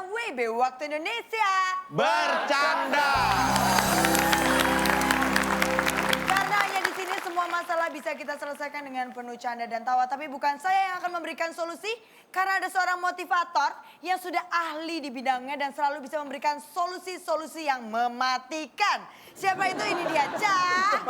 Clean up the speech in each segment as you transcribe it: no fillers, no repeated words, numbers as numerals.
WIB Waktu Indonesia Bercanda. Karena hanya di sini semua masalah bisa kita selesaikan dengan penuh canda dan tawa. Tapi bukan saya yang akan memberikan solusi, karena ada seorang motivator yang sudah ahli di bidangnya dan selalu bisa memberikan solusi-solusi yang mematikan. Siapa itu? Ini dia, Cak.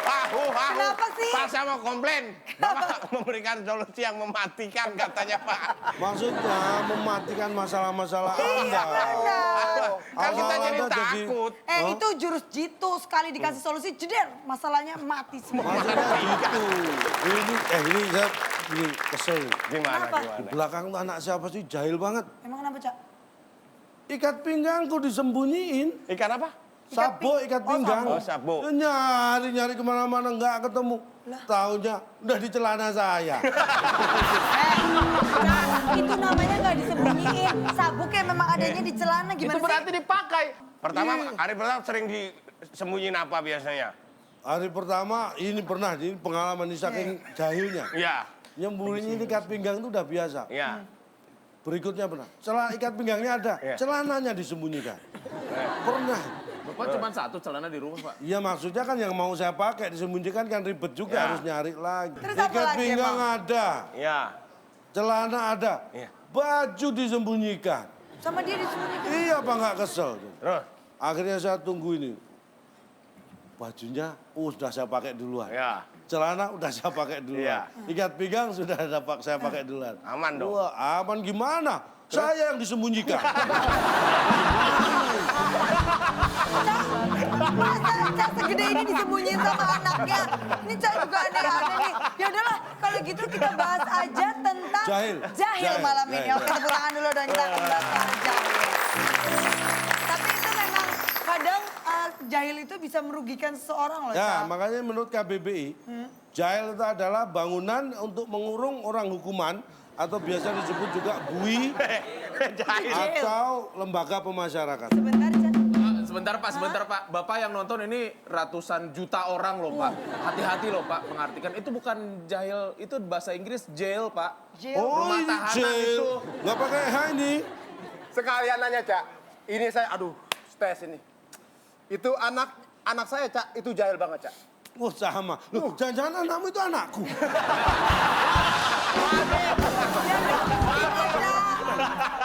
Kenapa sih? Pak, saya mau komplain. Bapak memberikan solusi yang mematikan katanya, Pak. Maksudnya mematikan masalah-masalah Anda. Kan kita Awal jadi Anda takut. Itu jurus jitu, sekali dikasih solusi, jeder, masalahnya mati semua. Maksudnya gitu. Ini saya ini kesel. Gimana, Kenapa? Di gimana? belakang tuh anak siapa sih? Jahil banget. Emang kenapa, Cak? Ikat pinggangku disembunyiin. Ikan apa? Sabuk ikat pinggang. Oh, sabuk. Nyari kemana-mana nggak ketemu. Taunya udah di celana saya. Itu namanya nggak disembunyiin. Sabuknya memang adanya di celana, gimana Itu berarti sih? dipakai. Pertama, hari pertama sering disembunyiin apa biasanya? Hari pertama ini pernah, ini pengalaman ini saking jahilnya. Iya, Nyembunyiin ikat pinggang itu udah biasa. iya. Berikutnya pernah, celana ikat pinggangnya ada, Iya. celananya disembunyikan. Pernah. Bapak cuma satu celana di rumah, Pak. Iya maksudnya kan yang mau saya pakai disembunyikan kan ribet juga Ya. harus nyari lagi. Terus apa Ikat lagi pinggang emang? ada, Iya. celana ada, Iya. baju disembunyikan. Sama dia disembunyikan. Iya apa nggak kesel? Terus? Akhirnya saya tunggu ini. Bajunya sudah saya pakai duluan. Ya. Celana udah saya pakai duluan. Iya. Ikat pinggang sudah saya pakai duluan. Aman dong. Wah, aman gimana? Saya yang disembunyikan. Masa Cak segede ini disembunyiin sama anaknya? Ini Cak juga aneh-aneh nih. Ya udahlah, kalau gitu kita bahas aja tentang Jahil. malam ini. Jahil. Oke, tepuk tangan dulu dan kita akan bahas soal jahil. Tapi itu memang kadang jahil itu bisa merugikan seseorang loh, Ya, Cak. makanya menurut KBBI, jahil itu adalah bangunan untuk mengurung orang hukuman atau biasa disebut juga bui Jahil. atau lembaga pemasyarakatan. Sebentar, Cak. Sebentar Pak. Bapak yang nonton ini ratusan juta orang loh Pak. Hati-hati loh Pak mengartikan. Itu bukan jahil, itu bahasa Inggris jail Pak. Jail. Oh, Rumah ini tahanan jail. itu. Nggak pakai H ini. Sekalian nanya, Cak. Ini saya, aduh, stres ini. Itu anak saya, Cak, itu jahil banget, Cak. Oh, sama. Loh, jangan-jangan anakmu itu anakku.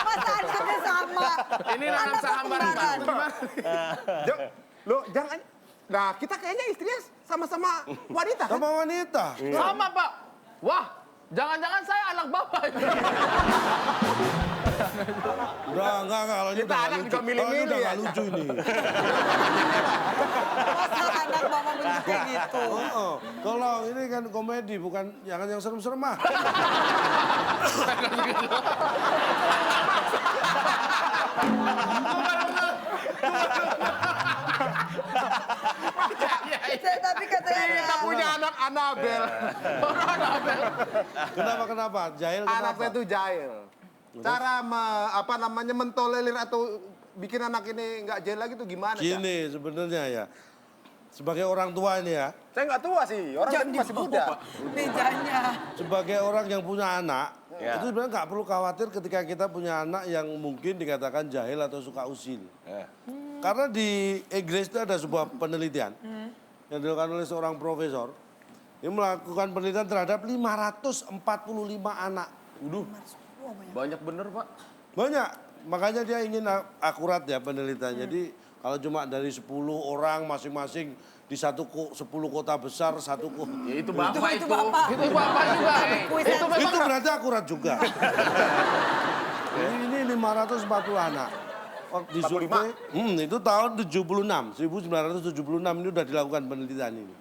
Masa anaknya sama? Ini nanam sahambar Pak. kembaran. Gimana? Lo jangan. Nah, kita kayaknya istrinya sama-sama wanita, kan? Sama wanita. Sama Pak. Wah, jangan-jangan saya anak Bapak. Enggak. Kalau ini Kita udah anak nggak juga lucu. milih-milih Kalau ini udah ya, nggak lucu ini. Masa anak mama bentuk kayak gitu? Oh, tolong, ini kan komedi, bukan jangan yang serem-serem ah. Tapi katanya Kita punya anak Anabel. Kenapa? Jahil kenapa? Anak saya itu jahil. Cara mentolerir atau bikin anak ini nggak jahil lagi tuh gimana, Cak? Gini sebenarnya ya. Sebagai orang tua ini ya, Saya nggak tua sih, orang saya masih muda. mejanya. sebagai orang yang punya anak, Ya. itu sebenarnya nggak perlu khawatir ketika kita punya anak yang mungkin dikatakan jahil atau suka usil. Ya. Karena di Inggris itu ada sebuah penelitian yang dilakukan oleh seorang profesor. Dia melakukan penelitian terhadap 545 anak. Waduh, banyak bener Pak. Banyak, makanya dia ingin akurat ya penelitian. Jadi kalau cuma dari 10 orang masing-masing di 10 kota besar, Ya itu Bapak Itu itu. Bapak. Itu Bapak juga. Kuis Itu memang itu berarti akurat juga. ini 540 anak. Di survei, itu tahun 1976 ini sudah dilakukan penelitian ini.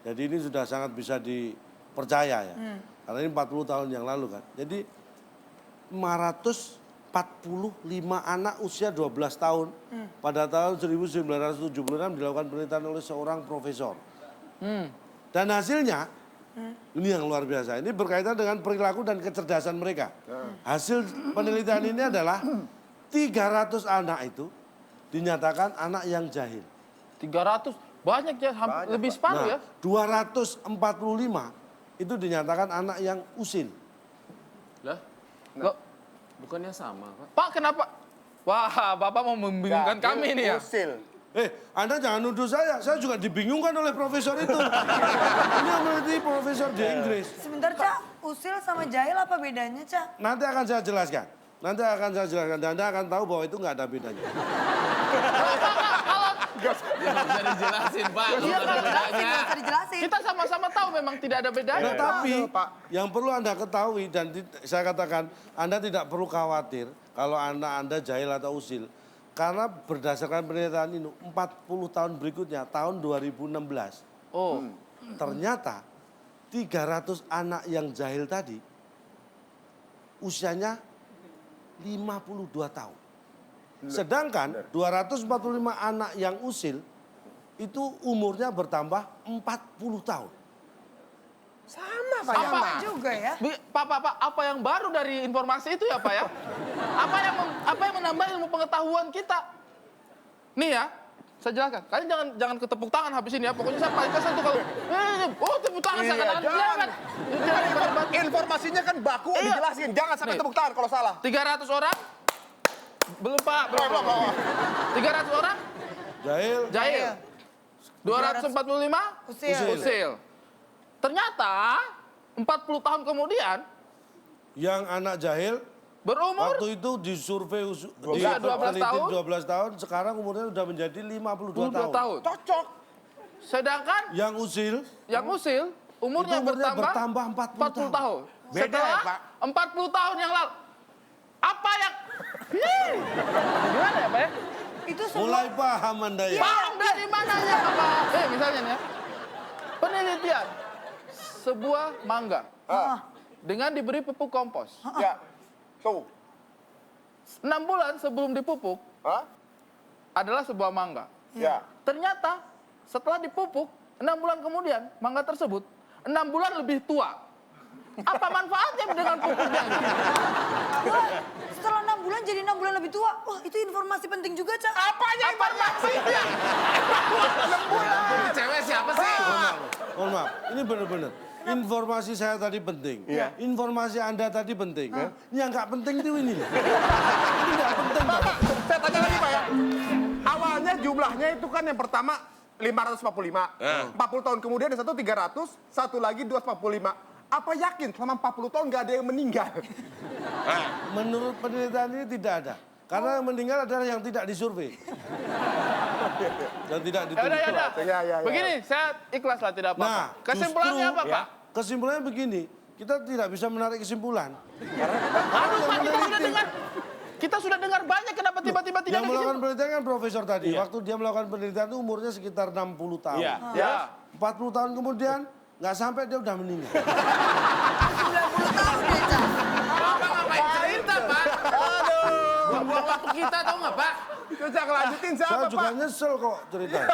Jadi ini sudah sangat bisa dipercaya ya. Karena ini 40 tahun yang lalu kan. Jadi 545 anak usia 12 tahun pada tahun 1976 dilakukan penelitian oleh seorang profesor. Dan hasilnya Ini yang luar biasa. Ini berkaitan dengan perilaku dan kecerdasan mereka. Hasil penelitian ini adalah 300 anak itu dinyatakan anak yang jahil. 300 banyak ya, lebih separuh ya. 245 itu dinyatakan anak yang usil. Lah, kok bukannya sama, Pak? Pak, kenapa? Wah, Bapak mau membingungkan kami nih ya. Usil. Anda jangan nuduh saya juga dibingungkan oleh profesor itu. Ini yang meneliti profesor di Inggris. Sebentar, Cak. Usil sama jahil apa bedanya, Cak? Nanti akan saya jelaskan. Dan Anda akan tahu bahwa itu nggak ada bedanya. Ya, nggak bisa dijelasin, Pak. Iya, Nggak ada bedanya. nggak usah dijelasin. Kita sama-sama tahu memang tidak ada bedanya. Tetapi Pak. yang perlu Anda ketahui dan saya katakan Anda tidak perlu khawatir kalau anak Anda jahil atau usil. Karena berdasarkan penelitian ini 40 tahun berikutnya, tahun 2016. Oh, Ternyata 300 anak yang jahil tadi usianya 52 tahun. Sedangkan 245 anak yang usil itu umurnya bertambah 40 tahun. Sama, Pak. Apa? Sama. Juga ya. Pak, apa yang baru dari informasi itu ya, Pak ya? Apa yang menambah ilmu pengetahuan kita? Nih ya, saya jelaskan. Kalian jangan ketepuk tangan habis ini ya. Pokoknya saya paling kesel tuh kalau tepuk tangan Iya, jangan. jangan. Informasinya kan baku, Iya. dijelasin. Jangan sampai Nih. tepuk tangan kalau salah. 300 orang? Belum, Pak. Belum. 300 orang? Jahil, Jahil. 245? Usil. Usil. Ternyata 40 tahun kemudian yang anak jahil berumur waktu itu disurvei di Iya, 12 peneliti tahun. 12 tahun, sekarang umurnya sudah menjadi 52 22 tahun. tahun. Cocok. Sedangkan Yang usil yang usil umurnya Itu umurnya bertambah bertambah 40 tahun. Beda Setelah ya, Pak? 40 tahun yang lalu. Apa yang gimana ya, Pak ya? Itu semua. mulai paham Anda ya. Paham dari mananya, Pak? Misalnya nih ya. Penelitian sebuah mangga dengan diberi pupuk kompos. Ya. Tuh. 6 bulan sebelum dipupuk Hah? adalah sebuah mangga. Ya. Ternyata setelah dipupuk 6 bulan kemudian mangga tersebut 6 bulan lebih tua. Apa manfaatnya dengan pupuknya? Wah, setelah 6 bulan jadi 6 bulan lebih tua. Wah, itu informasi penting juga, Cak. Apanya informasinya? 6 bulan. Cewek siapa sih? Mohon maaf, ini benar-benar. Informasi saya tadi penting. Iya. Informasi Anda tadi penting. Yang nggak penting itu ini. Ini nggak penting, Pak. Saya tanya lagi, Pak ya. Awalnya jumlahnya itu kan yang pertama 545. 40 tahun kemudian ada satu 300, satu lagi 245. Apa yakin selama 40 tahun nggak ada yang meninggal? Menurut penelitian ini tidak ada. Karena yang meninggal adalah yang tidak disurvei. Dan tidak ditulis. Yaudah. Ya. Begini, saya ikhlas lah tidak apa-apa. Nah, Kesimpulannya justru- apa, Pak? Kesimpulannya begini, kita tidak bisa menarik kesimpulan. Aduh, Pak, kita sudah dengar banyak, kenapa tiba-tiba tidak Yang ada melakukan kesimpulan? penelitian kan profesor tadi. Waktu dia melakukan penelitian itu umurnya sekitar 60 tahun. Iya. Ya. 40 tahun kemudian, nggak sampai dia udah meninggal. 90 tahun deh, Cak. Bapak ngapain cerita, Pak? Buang-buang waktu kita, tau nggak, Pak? Terus yang lanjutin Saya siapa, juga Pak? nyesel kok ceritanya.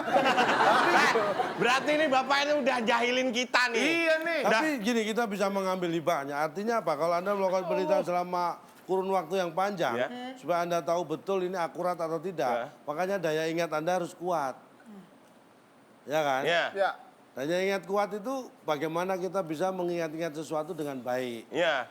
Berarti ini Bapak ini udah jahilin kita nih. Iya nih. Tapi gini, kita bisa mengambil hibahnya. Artinya apa? Kalau Anda melakukan penelitian selama kurun waktu yang panjang, Ya. supaya Anda tahu betul ini akurat atau tidak, makanya daya ingat Anda harus kuat. Ya kan? Iya. Ya. Daya ingat kuat itu bagaimana kita bisa mengingat-ingat sesuatu dengan baik. Iya.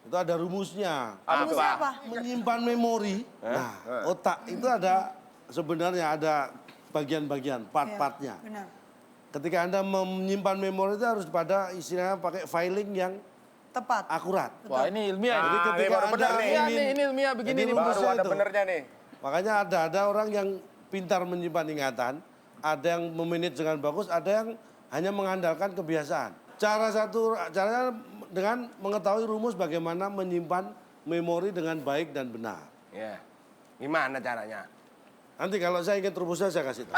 Itu ada rumusnya. Rumusnya apa? Menyimpan memori. Nah, otak itu ada sebenarnya ada bagian-bagian, part-partnya. Iya, benar. Ketika Anda menyimpan memori itu harus pada istilahnya pakai filing yang Tepat. akurat. Wah, ini ilmiah Jadi ini. ini ketika baru benar Anda nih. Iya ingin, nih, ini ilmiah begini Jadi nih, Pak. Baru rumusnya ada itu. benernya nih. makanya ada orang yang pintar menyimpan ingatan, ada yang memanage dengan bagus, ada yang hanya mengandalkan kebiasaan. Caranya dengan mengetahui rumus bagaimana menyimpan memori dengan baik dan benar. Iya. Gimana caranya? Nanti kalau saya ingat rumusnya saya kasih tahu.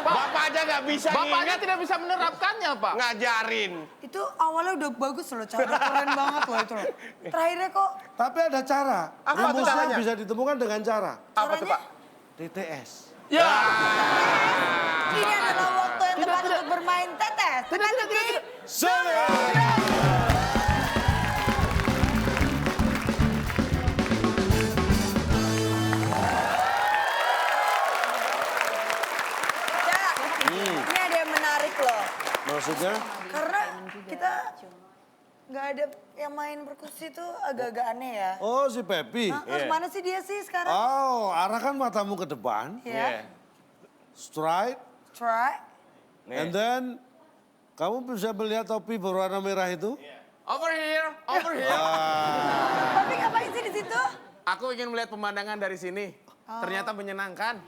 Bapak aja nggak bisa Bapaknya nginget, tidak bisa menerapkannya, Pak. ngajarin. Itu awalnya udah bagus loh, Cak. Keren banget loh itu loh. Terakhirnya kok Tapi ada cara. Apa tuh Rumusnya caranya? bisa ditemukan dengan cara Apa tuh, Pak? TTS. Ya. ini adalah waktu yang tepat untuk bermain tetes. Teka-teki. Soleh. Cak, ini ada yang menarik loh. Maksudnya? Karena kita nggak ada yang main perkusi tuh agak-agak aneh ya. Oh, si Pepi. Hah, mana sih dia sih sekarang? Oh, arahkan matamu ke depan. Ya, Straight. try. And then, kamu bisa melihat topi berwarna merah itu? Over here, over here. Tapi ngapain sih di situ? Aku ingin melihat pemandangan dari sini. Ternyata menyenangkan.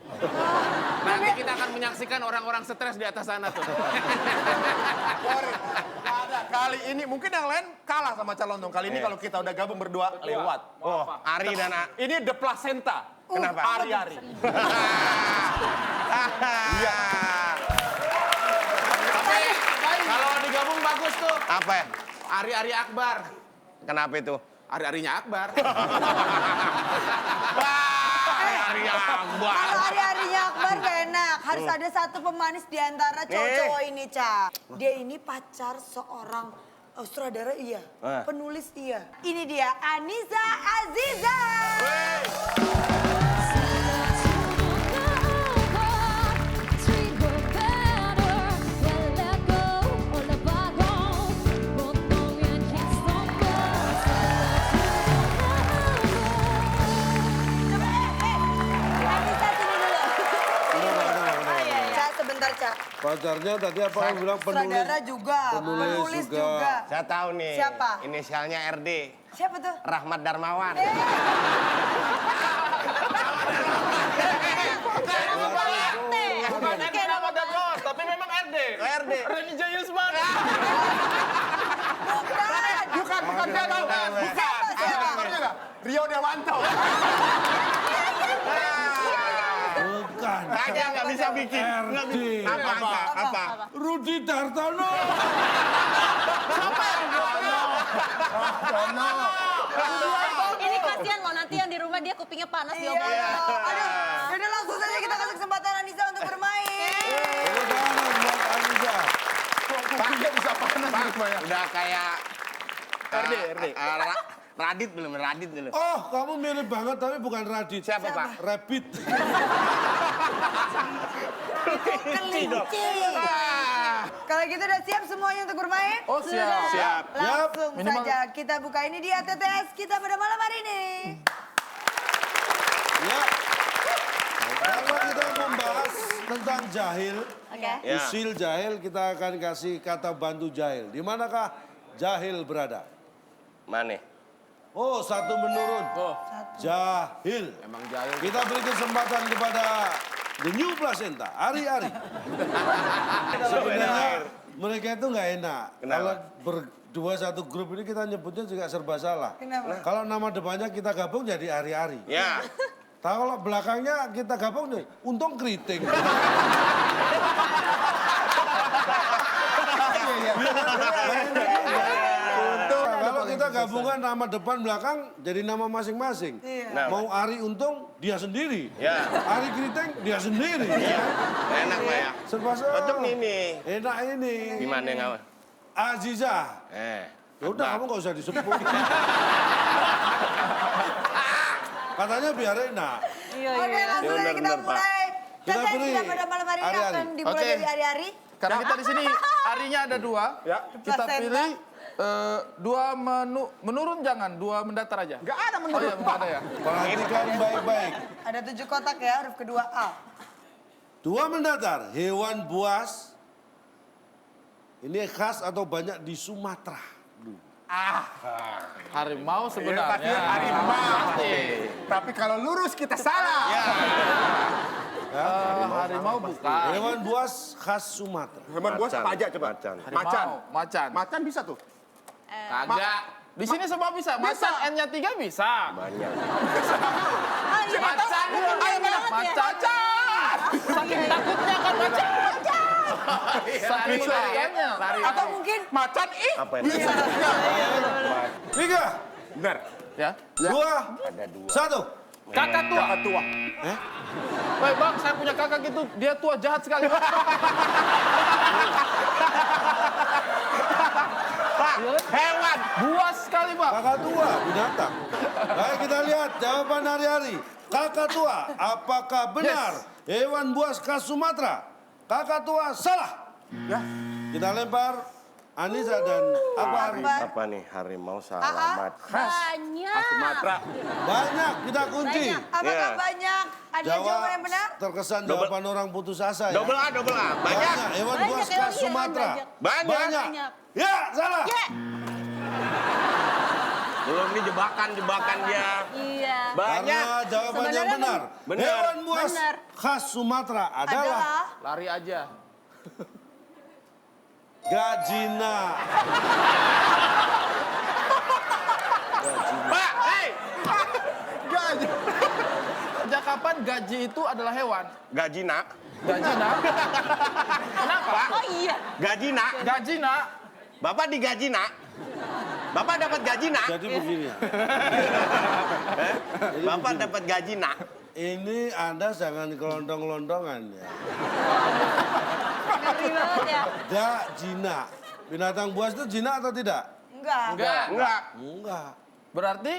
Nanti kita akan menyaksikan orang-orang stres di atas sana tuh. Sorry, nggak ada. Kali ini mungkin yang lain kalah sama calon dong. Kali ini kalau kita udah gabung berdua lewat. Oh, Ari dan Ini the placenta. Kenapa? Ari-ari. Iya. Tapi kalau digabung bagus tuh. Apa ya? Ari-ari Akbar. Kenapa itu? Ari-arinya Akbar. Ari Akbar. Kalau hari-harinya Akbar gak enak. Harus ada satu pemanis di antara cowok-cowok ini, Cak. Dia ini pacar seorang sutradara iya, penulis iya. Ini dia Anissa Aziza. Anissa sini dulu. Cak, sebentar, Cak. Pacarnya tadi apa yang bilang penulis? Sutradara juga, penulis juga. Saya tahu nih. Siapa? Inisialnya RD. Siapa tuh? Rahmat Darmawan. Bukan RD nama dan bos, tapi memang RD. RD. Reni Jayusman. Bukan dia tahu. Bukan. Aktornya nggak? Rio Dewanto. Bukan. Raja nggak bisa bikin. Nggak RD. bisa. Apa? Rudi Dartono. Ini kasihan loh, nanti yang di rumah dia kupingnya panas Iya. diomongin. Aduh, yaudah langsung saja kita kasih kesempatan Anissa untuk bermain. Tepuk tangan buat Anissa. Kupingnya bisa panas di rumahnya. Udah kayak RD. Radit belum? Oh, kamu mirip banget tapi bukan Radit. Siapa, Pak? Rabbit. Kelinci. Kalau gitu udah siap semuanya untuk bermain? Oh siap. Siap. Langsung Minimal- saja kita buka ini dia TTS kita pada malam hari ini. Ya. Kalau kita membahas tentang jahil, Oke. Ya. usil jahil, kita akan kasih kata bantu jahil. Di manakah jahil berada? Mana? Oh, satu menurun. Oh, Jahil. emang jahil. Kita beri kesempatan kepada The New Placenta, Ari-Ari. Sebenarnya mereka itu nggak enak. Kenapa? Kalau berdua satu grup ini kita nyebutnya juga serba salah. Kenapa? Kalau nama depannya kita gabung jadi Ari-Ari. Ya. Tapi kalau belakangnya kita gabung nih, untung keriting. Kalau kita gabungan nama depan belakang jadi nama masing-masing. Iya. Mau Ari Untung dia sendiri. Ya. Ari Keriting dia sendiri. Enak, Pak ya. Serba salah. Cocok nih ini. Enak ini. Gimana nggak? Aziza. Ya udah kamu nggak usah disebut. Katanya biar enak. Oke, langsung saja kita Bener, Pak. mulai. Kita TTS beri kita pada malam hari ini hari-hari. akan dimulai Oke. dari hari-hari. Karena kita di sini harinya ada dua. Ya. Kita Placenta. pilih dua menurun jangan, dua mendatar aja. Nggak ada Oh menurut iya, nggak ada ya. Perhatikan baik-baik. Ada 7 kotak ya, huruf kedua A. Dua mendatar, hewan buas. Ini khas atau banyak di Sumatera. Harimau pasti sebenarnya. harimau. Pasti. Tapi kalau lurus kita salah. Harimau bukan. Hewan buas khas Sumatera. Hewan buas apa aja coba? Macan. Macan. Macan. Macan bisa tuh. Kagak. Di sini semua bisa. Macan N-nya 3 bisa. Banyak. Macan. Macan. Saking takutnya kan macan. Saking Bisa. takutnya. Atau mungkin Macan Apa ini? bisa. Tiga, Benar. Ya. dua, satu. Kakak tua. Kakak tua. Woi bang, saya punya kakak gitu, dia tua jahat sekali. Hewan. Buas sekali, Pak. Kakatua, binatang. Baik, kita lihat jawaban hari-hari. Kakatua, apakah benar hewan buas khas Sumatera? Kakatua salah. Ya. Kita lempar Anissa dan Akbar. Apa nih harimau salamat khas Banyak. Sumatera? Banyak, kita kunci. Apakah Iya. banyak? Ada Jawab jawaban yang benar? terkesan Double- jawaban orang putus asa ya. Double A. Banyak. Banyak, hewan Banyak, buas hewan khas iya, Sumatera. Banyak. Banyak. Ya, salah. Belum ini jebakan dia. Iya. Banyak. Karena jawaban yang Sebenarnya benar. benar. Hewan buas Benar. khas Sumatera adalah Lari aja. gajina. Pak, hei. Gaji. Sejak kapan gaji itu adalah hewan? Gajina. Gajina? Kenapa? Oh iya. Gajina. Gajina? Bapak digaji nak. Bapak dapat gaji nak. Jadi begini ya. Bapak dapat gaji nak. Ini Anda jangan kelondong-kelondongan ya. Ngeri banget ya. Gajina. Binatang buas itu jina atau tidak? Enggak. Enggak. Enggak. Berarti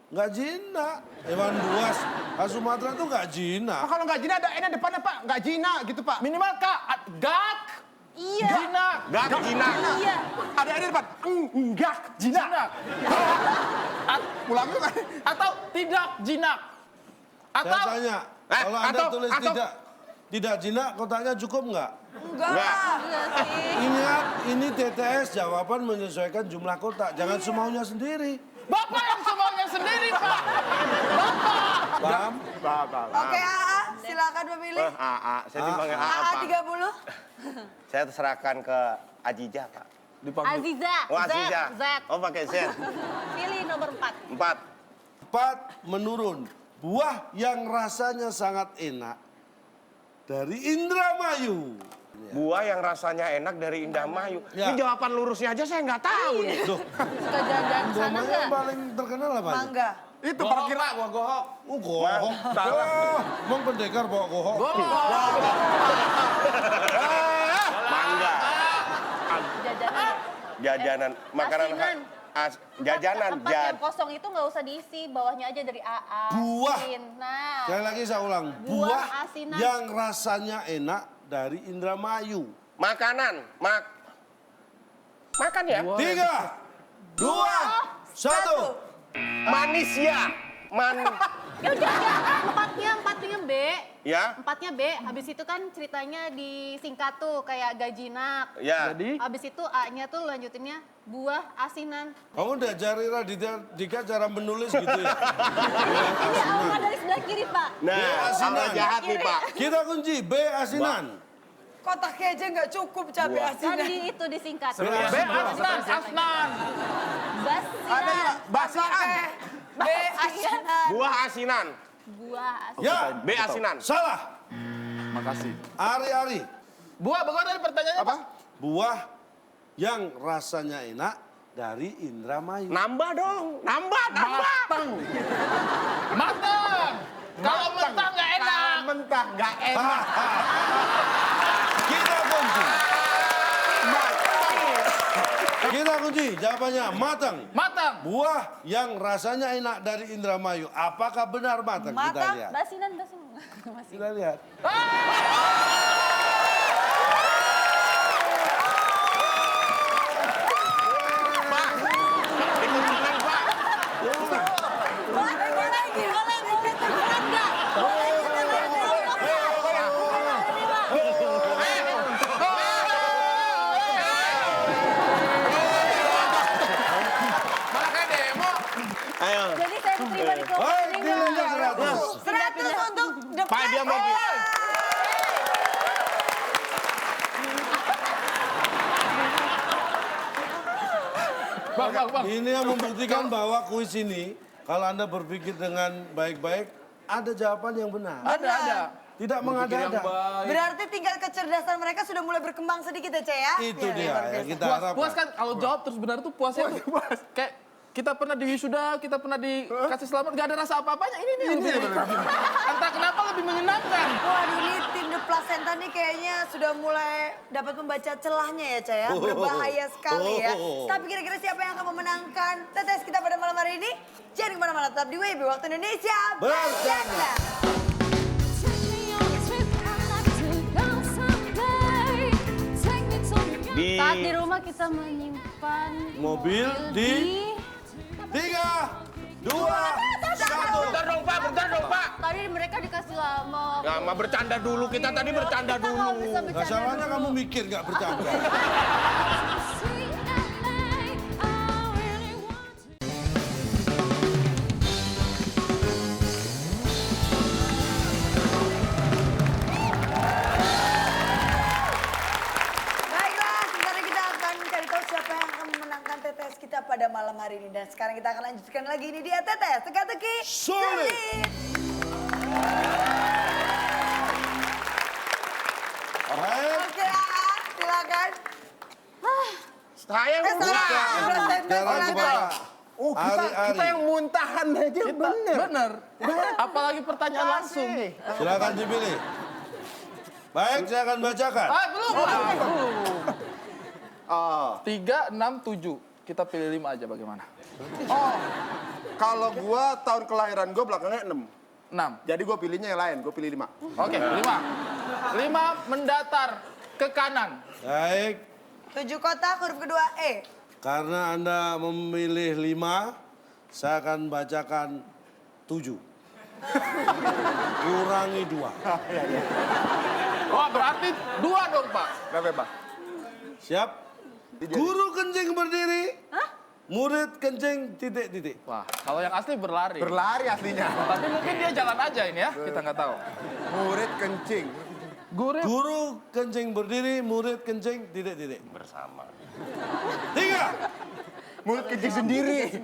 Enggak jina. Hewan buas khas Sumatera itu enggak jina. Kalau nggak jina ada N depannya Pak, nggak jina gitu Pak. minimal gak Iya. jinak. Gak jina. Iya. Ada N depan, enggak jina. Jinak. Pulang yuk. Atau tidak jinak. Saya Atau tanya, kalau Anda atau- tulis tidak jina, kotaknya cukup enggak? Enggak. Iya sih. Ingat, ini TTS jawaban menyesuaikan jumlah kotak. Jangan semaunya sendiri. Bapak yang semuanya sendiri, Pak. Paham? Oke, AA, silakan memilih. Saya dipanggil AA, AA Pak. 30. Saya serahkan ke Ajija, Pak. Aziza. Oh, Aziza. Z. Oh, pakai Z. Pilih nomor 4. 4. 4 menurun. Buah yang rasanya sangat enak dari Indramayu. Buah yang rasanya enak dari Indramayu. Ya. Ini jawaban lurusnya aja saya nggak tahu nih. Duh, Suka jalan-jalan ke sana Indramayu nggak? yang paling terkenal apa? aja? Mangga. Itu Gohok, parkir. Pak, gua gohok. Oh, gohok. Oh, emang pendekar bawa gohok. Mangga. Jajanan. Jajanan. Makanan asinan. jajanan. Tempat yang kosong itu nggak usah diisi, bawahnya aja dari AA. Buah. Sin. Nah. Sekali lagi saya ulang. Buah Buah asinan. yang rasanya enak dari Indramayu. Makanan. Makan ya. 3, 2, 1. Manis ya. Ya udah, empatnya B. Ya. Empatnya B, habis itu kan ceritanya disingkat tuh kayak gajinak. Ya. Jadi Habis itu A-nya tuh lanjutinnya buah asinan. Kamu diajari Raditya Dika cara menulis gitu ya? Ini awal dari sebelah kiri, Pak. Nah, asinan. kalau jahat nih, Pak. Kita kunci B asinan. Kotaknya aja nggak cukup cabai Kan asinnya. itu disingkat. B asnan, asnan. Basinan. Basian. B asinan. Buah asinan. Buah asinan. Ya, B asinan. salah. Makasih. Ari-ari. Buah, bagaimana tadi pertanyaannya, Pak? Buah yang rasanya enak dari Indramayu. Nambah dong. Nambah. Matang. Matang. Kalau mentah nggak enak. Mentah nggak enak. Kita kunci. Kita kunci jawabannya matang. Matang. Buah yang rasanya enak dari Indramayu. Apakah benar matang? Kita Matang, lihat. Basinan. Kita lihat. Dikunjungan, Pak. Boleh, tergerak nggak? Boleh, Malah kayak demo. Ayo. Jadi saya terima di kelompok Baik, ini nilainya nggak? 100. 100 untuk The Pak, dia mau Players. Bang. Ini yang membuktikan bahwa kuis ini, kalau Anda berpikir dengan baik-baik, ada jawaban yang benar. Ada. Tidak mengada-ada. Berarti tinggal kecerdasan mereka sudah mulai berkembang sedikit ya, Cek ya? Itu Ya, dia luar yang biasa. kita Puas harapkan. kan kalau jawab terus benar tuh puasnya tuh. Kayak kita pernah di wisuda, kita pernah dikasih selamat, gak ada rasa apa-apanya. Ini. Entah kenapa lebih menyenangkan. Waduh, ini tim The the placenta nih kayaknya sudah mulai dapat membaca celahnya ya, Cah ya. Berbahaya sekali ya. Tapi kira-kira siapa yang akan memenangkan tetes kita pada malam hari ini? Jangan kemana-mana, tetap di WIB Waktu Indonesia Bercanda. Saat di rumah kita menyimpan Mobil di 3, 2, 1. Bentar dong Pak, bentar dong Pak. Tadi mereka dikasih lama. Lama bercanda dulu, kita tadi bercanda Kita nggak dulu. bisa Gak bercanda salahnya dulu. kamu mikir gak bercanda. Baiklah, sebentar kita akan cari tahu siapa yang akan memenangkan TTS kita pada malam hari ini. Dan sekarang kita akan lanjutkan lagi, ini dia TTS Teka-teki Sulit. Baik. Oke, silakan. Saya Jalan kepada Oh, kita yang muntahan aja bener. Bener. Apalagi pertanyaan langsung. Silakan dipilih. Baik, saya akan bacakan. Belum. Ah, 3, 6, 7. Kita pilih 5 aja bagaimana? kalau gua tahun kelahiran gua belakangnya 6. 6. Jadi gua pilihnya yang lain, gua pilih 5. Oke, 5. 5 mendatar ke kanan. Baik, 7 kotak, huruf kedua E. karena Anda memilih 5, saya akan bacakan 7. Kurangi 2. Oh, berarti 2 dong, Pak. Berapa, Pak? Siap? Guru kencing berdiri. Murid kencing titik-titik. Wah, kalau yang asli berlari. Berlari aslinya. Tapi mungkin dia jalan aja ini ya, kita nggak tahu. Murid kencing. Guru kencing berdiri, murid kencing titik-titik. bersama. 3. Murid kencing sendiri.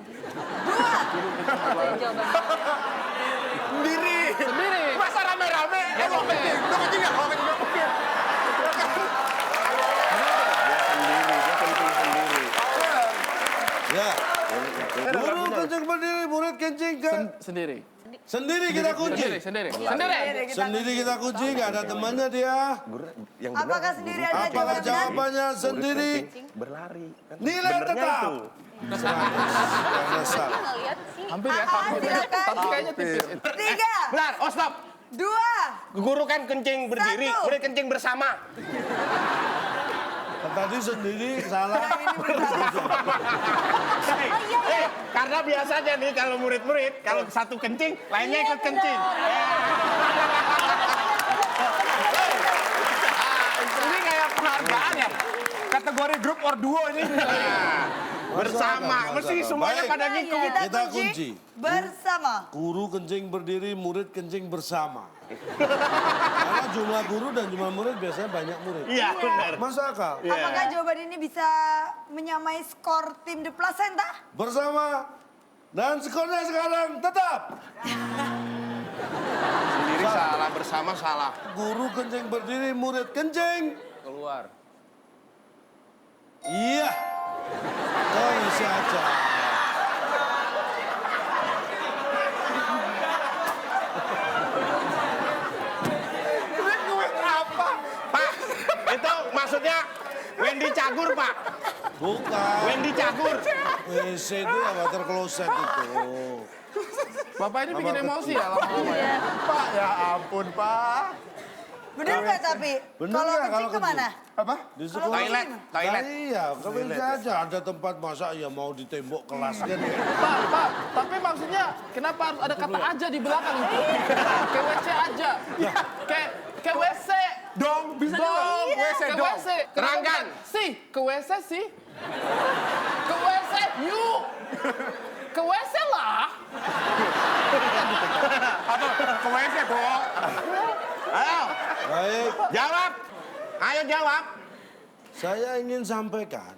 Sendiri. Sendiri. Masa rame-rame? Ya mau kencing. Lo kencing nggak? Mau kencing nggak? Dia kencing sendiri. Ya. Guru kencing berdiri, murid kencing ke Sendiri. sendiri kita kunci. Sendiri. Sendiri kita kunci, nggak ada temannya dia. Yang Apakah sendiri ada Apakah jawaban? jawabannya sendiri? berlari. Kan Nilai benernya tetap. itu. Karena salah. Ngeliat sih. Hampir ya, hampir. silakan. Tapi kayaknya tipis. 3, Benar, oh stop. 2, Guru kan kencing berdiri, Satu. murid kencing bersama. Tadi sendiri salah. Karena biasanya nih kalau murid-murid, kalau satu kencing, lainnya ikut kencing. Ini kayak penghargaan ya. Kategori grup or duo ini. Bersama, mesti semuanya pada ngikut. Kita kunci. bersama. Guru kencing berdiri, murid kencing bersama. Karena jumlah guru dan jumlah murid biasanya banyak murid. Iya, benar. Masuk akal. Apakah jawaban ini bisa menyamai skor tim The Placenta? Bersama. Dan skornya sekarang tetap. Sendiri salah, bersama salah. Guru kencing berdiri, murid kencing. Keluar. Iya. Oh, isi aja. Pak, itu maksudnya Wendy Cagur, Pak. Bukan. Wendy Cagur. WC itu ya water closet itu. Bapak ini bikin emosi ya lama-lama ya. Pak, ya ampun, Pak. Bener nggak tapi? Bener Kalau nggak kencing kalau kemana? Apa? Di sekolah. Toilet, toilet. Nah, iya, ke WC aja. Ada tempat masa ya mau di tembok kelas kan. Pak, tapi maksudnya kenapa harus ada kata aja di belakang itu? Ke WC aja. Ke WC. Dong, bisa juga. Dong, WC ke dong. WC. Terangkan. Si, ke WC sih. Ke WC, you. Ke WC lah. Apa? Ke WC, Bo. Ayo, Baik, jawab. Ayo jawab. saya ingin sampaikan.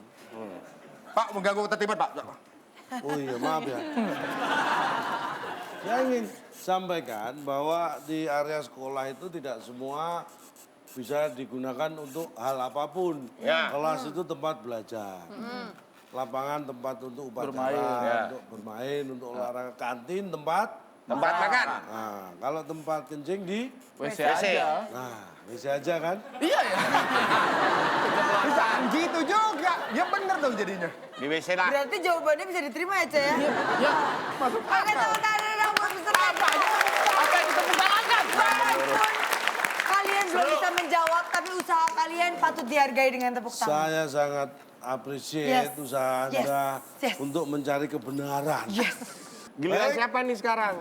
Pak, mengganggu ketertiban, Pak. Oh iya, maaf ya. Saya ingin sampaikan bahwa di area sekolah itu tidak semua bisa digunakan untuk hal apapun. Ya. Kelas itu tempat belajar. Lapangan tempat untuk upacara, Bermain, ya. untuk bermain, untuk olahraga. Kantin tempat Tempat makan. Nah, kalau tempat kencing di WC aja. nah, WC aja kan? Iya ya. Gitu juga. Ya bener dong jadinya. Di WC lah. Berarti jawabannya bisa diterima ya, Ce ya? Ya. Oke, tepuk tangan dong buat peserta. Apa yang ditepuk tangankan? Walaupun kalian belum bisa menjawab, tapi usaha kalian patut dihargai dengan tepuk tangan. Saya sangat appreciate Yes. usaha Yes. Anda Yes. untuk mencari kebenaran. Yes. Giliran Baik. siapa nih sekarang?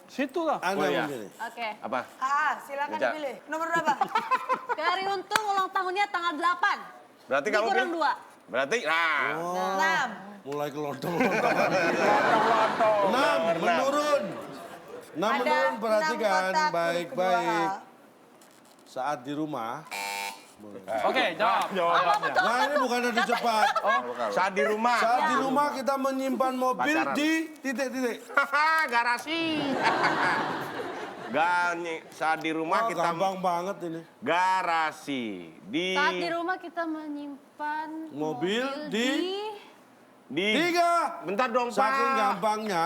Situ lah. Anda Oh, iya. memilih. Oke. Apa? Silakan Meja. dipilih. Nomor berapa? Dari Untung ulang tahunnya tanggal 8. Berarti kamu Dikurang pilih? 2. Berarti, nah. 6. Mulai kelontong-kelontongan. 6 menurun. 6 Ada menurun, 6 perhatikan kotak baik-baik. Saat di rumah. Oke, jawab. Jawabannya. Nah ini bukan adu cepat. Saat di rumah. Saat di rumah kita menyimpan mobil Pacaran. di titik-titik. Haha, garasi. Saat di rumah Oh, kita gampang banget ini. garasi di Saat di rumah kita menyimpan Mobil di di 3. bentar dong Saking Pak. gampangnya.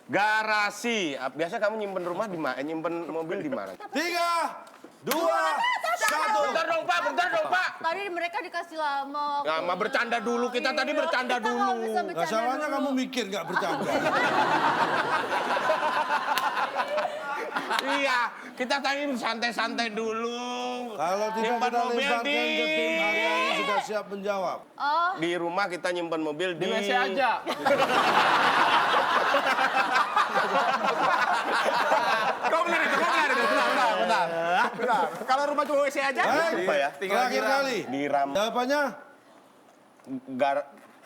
Garasi. Biasa kamu nyimpen rumah di mana? Nyimpen mobil di mana? 3, 2, 1. Bentar dong Pak, bentar dong Pak. Tadi mereka dikasih lama. Nggak, mau bercanda dulu. Kita tadi bercanda Kita nggak dulu. bisa bercanda Gak salahnya dulu. kamu mikir gak bercanda. Iya, kita tadi santai-santai dulu. Kalau tidak Nyimpan kita mobil lemparkan di ke tim yang sudah siap menjawab. Oh, di rumah kita nyimpan mobil Di WC aja. Kau benar itu, benar. Kalau rumah cuma WC aja. Baik, Apa ya? terakhir kali. Di ram Jawabannya,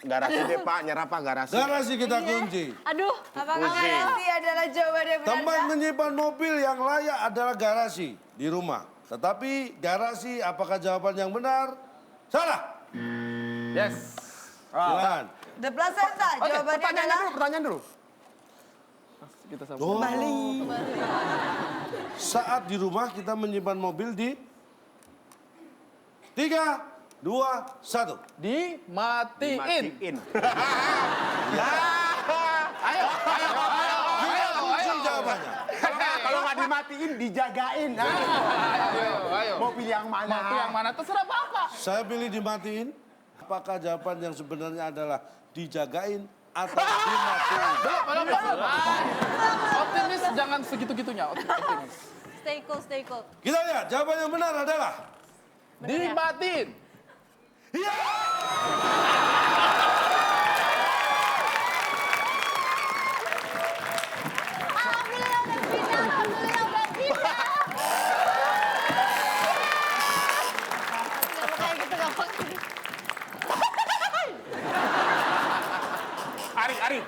garasi deh Pak, nyerah Pak garasi. garasi kita kunci. aduh. Apakah garasi adalah jawaban yang benar? Tempat menyimpan mobil yang layak adalah garasi di rumah. Tetapi garasi apakah jawaban yang benar? Salah. Yes. Silakan. The placenta, jawabannya adalah... Pertanyaan dulu. Kita sama. Oh. Saat di rumah kita menyimpan mobil di 3, 2, 1. Dimatiin. Ayo, kunci jawabannya. Kalau nggak dimatiin, dijagain. Ayo. Mau pilih yang mana? Mau yang mana? Terserah Bapak. Saya pilih dimatiin. Apakah jawaban yang sebenarnya adalah dijagain atau dimatiin? Belum. Optimis jangan segitu-gitunya. Optimis. Stay cool, stay cool. Kita lihat jawaban yang benar adalah Dimatiin. Alhamdulillah udah pindah, alhamdulillah udah pindah. Nggak kayak gitu, gampang. Ari,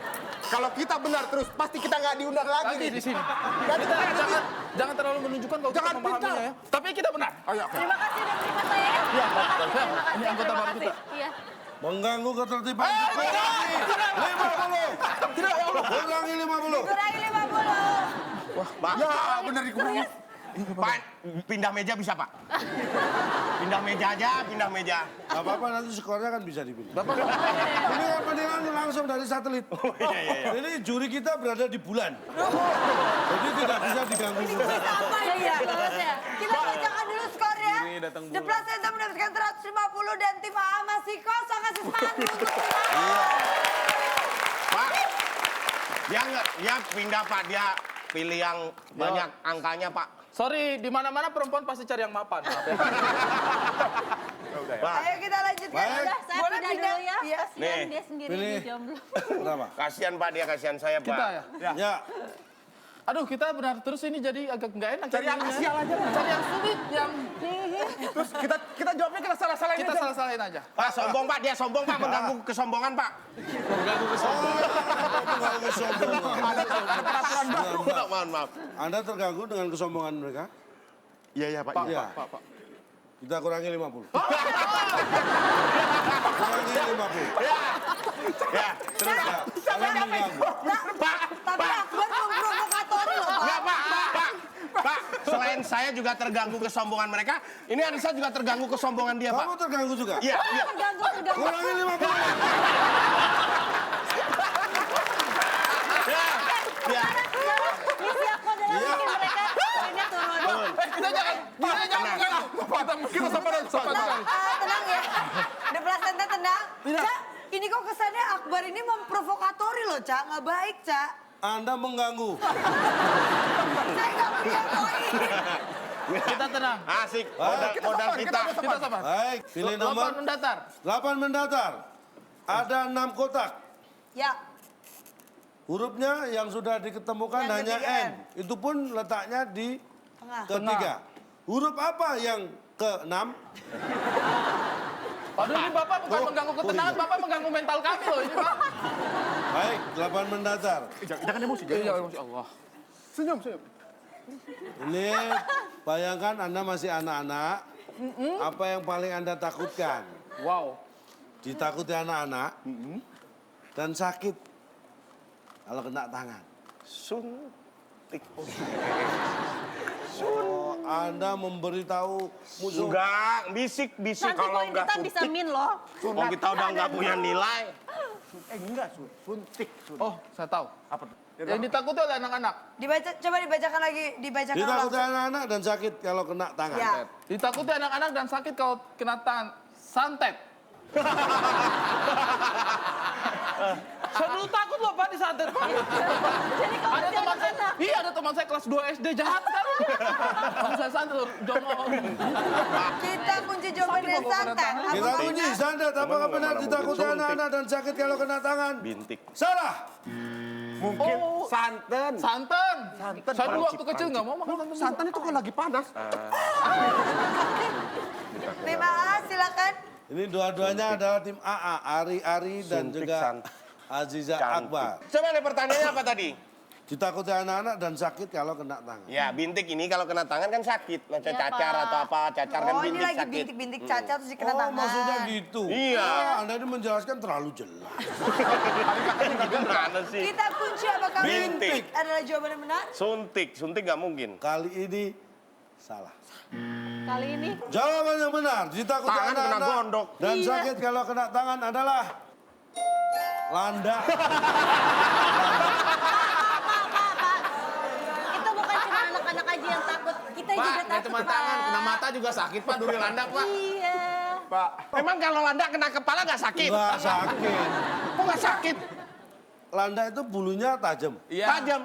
kalau kita benar terus, pasti kita nggak diundang lagi. Lagi di sini. Nggak kita lagi. Jangan terlalu menunjukkan kalau kita Jangan memahaminya pintar. ya. Tapi kita benar. Oh iya, oke. Terima kasih udah terima saya. Terima kasih, Ini anggota terima baru kasih. kita. Iya. mengganggu ketertiban. Kurangi 50. Tidak, ya Allah. Kurangi 50. Kurangi 50. Ya, benar dikurangi. Pak, pindah meja bisa Pak? Pindah meja aja, pindah meja. Gak apa-apa, nanti skornya kan bisa dipilih. Bapak, Ini kan penilaian langsung dari satelit. iya. Ini juri kita berada di bulan. Jadi tidak bisa diganggu. Apa ini ya? Kita bacakan dulu skornya. Ini datang The bulan. Placenta mendapatkan 150 dan tim A masih kosong. Kasih semangat dulu untuk tim A. Pak, dia pindah Pak, dia pilih yang banyak angkanya Pak. sorry, di mana-mana perempuan pasti cari yang mapan. Maaf ya. Pak, Ayo kita lanjutkan. Baik. Udah, saya Boleh pindah pindah? dulu ya. Iya. Kasihan Nih. dia sendiri Pilih. di jomblo. Kenapa? kasihan Pak, dia kasihan saya Pak. Kita ya. Ya, Aduh, kita benar terus ini jadi agak nggak enak. Cari yang jadinya. asial aja. Cari yang sulit, yang Terus kita jawabnya kita salah-salahin kita aja. salah-salahin aja. Pak, sombong Pak, dia sombong Pak, mengganggu kesombongan Pak. mengganggu kesombongan. Ada peraturan baru. Maaf. Anda terganggu dengan kesombongan mereka? Iya Pak. Pak, Iya. Pak. Kita kurangi 50. Kurangi 50. Ya, terus Ya, kalian mengganggu. Pak, Tapi Akbar memprovokatori loh, Pak. Enggak, Pak, selain saya juga terganggu kesombongan mereka, ini Anissa juga terganggu kesombongan dia, Pak. Kamu terganggu juga? Iya. Terganggu. Kurangi 50. Ya. Sopan sekali. Tenang ya. The placenta tenang. Cak, ini kok kesannya Akbar ini memprovokatori loh, Cak. Nggak baik, Cak. Anda mengganggu. Saya nggak punya poin. Kita tenang. Asik. Baik. Modal kita. Kita sabar. Baik, pilih 8 nomor mendatar. 8 mendatar. Ada 6 kotak. Ya. Hurufnya yang sudah diketemukan Yang hanya ketiga N. Itu pun letaknya di Tengah. ketiga. Huruf apa yang ke-6? Aduh, ini Bapak bukan mengganggu ketenangan, Bapak mengganggu mental kami loh ini, Pak. Baik, 8 mendatar. Jangan emosi, Iya, Masya Allah. Senyum, senyum. Ini bayangkan Anda masih anak-anak. Apa yang paling Anda takutkan? Wow. Ditakuti anak-anak dan sakit kalau kena tangan. Suntik. Oh, Anda memberitahu musuh. Enggak, bisik-bisik Nanti kalau poin enggak kita bisa min loh. Kalau kita udah enggak punya nilai. Enggak, suntik. Oh, saya tahu. Apa tuh? Yang ditakuti oleh anak-anak. Coba dibacakan lagi, dibacakan Ditakuti ulang. anak-anak dan sakit kalau kena tangan. Ya. Ditakuti anak-anak dan sakit kalau kena tangan. Santet. Saya dulu takut loh Pak disantet Pak. Jadi kalau Ada masih teman saya, anak-anak. iya ada teman saya kelas 2 SD jahat kan. Kalau saya santet loh, jongol. Kita kunci jawabannya santet. Kita Apa uji benar? santet. Apakah Temen benar mana ditakuti mungkin anak-anak dan sakit kalau kena tangan? Bintik. Salah. Mungkin Oh. santan. Santan. Santan. Saya dulu waktu kecil nggak mau makan santan. Santan itu kan lagi panas. Tim AA silakan. Ini dua-duanya adalah tim AA. Ari dan Suntik juga santet. Aziza Cantik. Akbar. Coba nih pertanyaannya apa tadi? Ditakuti anak-anak dan sakit kalau kena tangan. Ya, bintik ini kalau kena tangan kan sakit. Macam Iya, cacar Pak. atau apa. Cacar kan Oh, ini bintik lagi sakit. bintik-bintik cacat terus dikena Oh, tangan. maksudnya gitu. Iya. Anda ini menjelaskan terlalu jelas. Gimana sih? Kita kunci apakah Bintik. adalah jawaban yang benar? Suntik nggak mungkin. Kali ini salah. Kali ini Jawaban yang benar, ditakuti Tangan kena anak-anak gondok. dan Iya. sakit kalau kena tangan adalah landa. itu bukan cuma anak-anak aja yang takut. Kita Pak, juga nggak takut, cuma Pak. tangan, kena mata juga sakit Pak, duri landak Pak. Iya. Pak, Emang kalau landa kena kepala nggak sakit? Enggak sakit. Kok nggak sakit? Landa itu bulunya tajam. Iya. Tajam.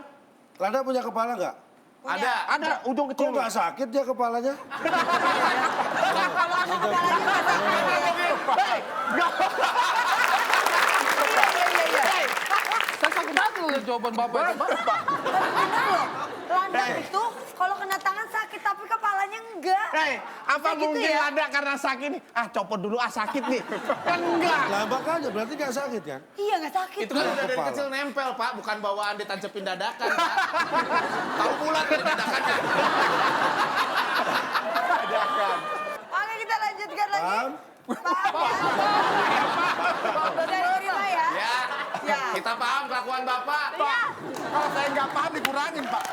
Landa punya kepala nggak? Ada. Ada ujung Kok kecil. nggak sakit dia kepalanya? Kalau ada kepalanya nggak sakit. Saya sakit hati loh lihat jawaban Bapak itu Pak. Tapi benar loh, landak itu kalau kena tangan sakit tapi kepalanya enggak. Apa Bisa gitu mungkin ya? landa karena sakit nih? Ah, copot dulu sakit nih. Kan enggak. Lah makanya berarti nggak sakit kan? Iya nggak sakit. Itu kan udah dari Kepala. kecil nempel Pak, bukan bawaan ditancepin dadakan Pak. Tahu bulat dari dadakannya. Oke kita lanjutkan lagi. Paham? Paham ya? Dari terima ya. Ya. Ya. Kita paham kelakuan Bapak. kalau saya nggak paham dikurangin, Pak.